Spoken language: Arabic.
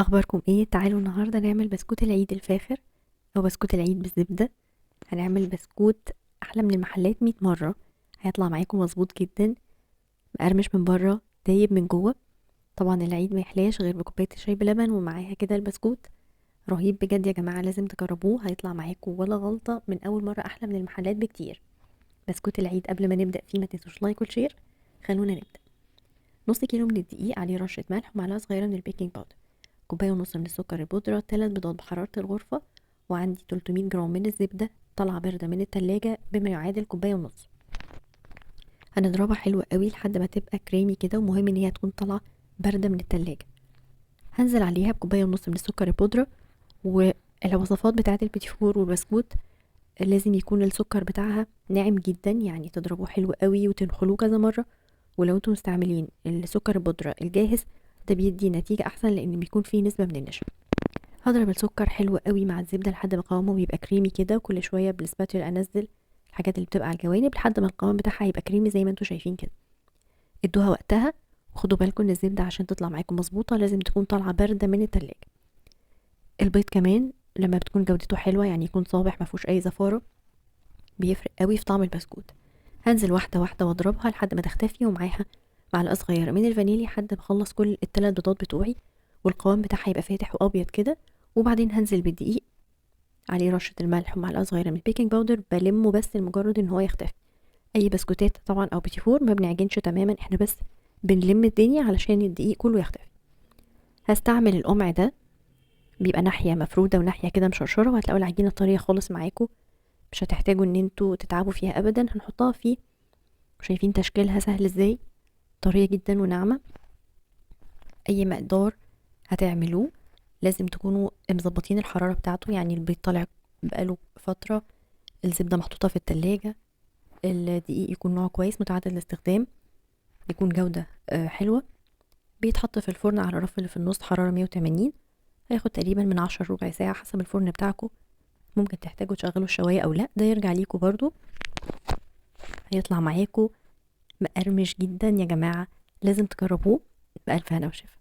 اخباركم ايه؟ تعالوا النهارده نعمل بسكوت العيد الفاخر او بسكوت العيد بالزبده. هنعمل بسكوت احلى من المحلات 100 مره. هيطلع معاكم مظبوط جدا، مقرمش من بره دايب من جوه. طبعا العيد ما يحلاش غير بكوبايه الشاي بلبن ومعاها كده البسكوت. رهيب بجد يا جماعه، لازم تجربوه، هيطلع معاكم ولا غلطه، من اول مره احلى من المحلات بكتير. بسكوت العيد قبل ما نبدا فيه ما تنسوش لايك وشير. خلونا نبدا. نص كيلو من الدقيق، عليه رشه ملح ومعلقه صغيره من البيكنج باودر، كوباية ونص من السكر البودرة، 3 بيضات بحرارة الغرفة، وعندي 300 جرام من الزبدة طالعة باردة من التلاجة بما يعادل كوباية ونص. هنضربها حلوة قوي لحد ما تبقى كريمي كده، ومهم ان هي تكون طالعة باردة من التلاجة. هنزل عليها بكوباية ونص من السكر البودرة. والوصفات بتاعة البيتي فور والبسكوت لازم يكون السكر بتاعها ناعم جدا، يعني تضربوه حلو قوي وتنخلوه كذا مرة. ولو انتم مستعملين السكر البودرة الجاهز ده بيدي نتيجة احسن لان بيكون فيه نسبة من النشا. هضرب السكر حلو قوي مع الزبده لحد ما قوامه بيبقى كريمي كده، وكل شويه بالسباتولا انزل الحاجات اللي بتبقى على الجوانب لحد ما القوام بتاعها يبقى كريمي زي ما انتم شايفين كده. ادوها وقتها، وخدوا بالكم ان الزبده عشان تطلع معاكم مظبوطه لازم تكون طالعه بارده من التلاجة. البيض كمان لما بتكون جودته حلوه، يعني يكون صابح ما فيهوش اي زفاره، بيفرق قوي في طعم البسكوت. هنزل واحده واحده واضربها لحد ما تختفي، ومعاها معلقه صغيره من الفانيليا لحد ما اخلص كل الثلاث بيضات بتوعي، والقوام بتاعها يبقى فاتح وابيض كده. وبعدين هنزل بالدقيق، عليه رشة الملح ومعلقة صغيرة من البيكنج باودر، بلمه بس لمجرد ان هو يختفي. اي بسكوتات طبعا او بيتي فور ما بنعجنش تماما، احنا بس بنلم الدنيا علشان الدقيق كله يختفي. هستعمل القمع ده، بيبقى ناحية مفرودة وناحية كده مشرشرة، وهتلاقوا العجينة طرية خالص معاكم، مش هتحتاجوا ان انتوا تتعبوا فيها ابدا. هنحطها فيه، شايفين تشكيلها سهل ازاي، طرية جدا وناعمة. اي مقدار هتعملوه لازم تكونوا مظبطين الحرارة بتاعته، يعني البيض طالع بقاله فترة، الزبدة محطوطة في التلاجة، الدقيق يكون نوعه كويس متعدد الاستخدام، يكون جودة حلوة. بيتحط في الفرن على الرف اللي في النص حرارة 180. هياخد تقريبا من 10 ربع ساعة حسب الفرن بتاعكم. ممكن تحتاجوا تشغلوا الشواية او لا، ده يرجع ليكم برضو. هيطلع معاكم مقرمش جدا يا جماعة، لازم تجربوه. بألف هنا وشفا.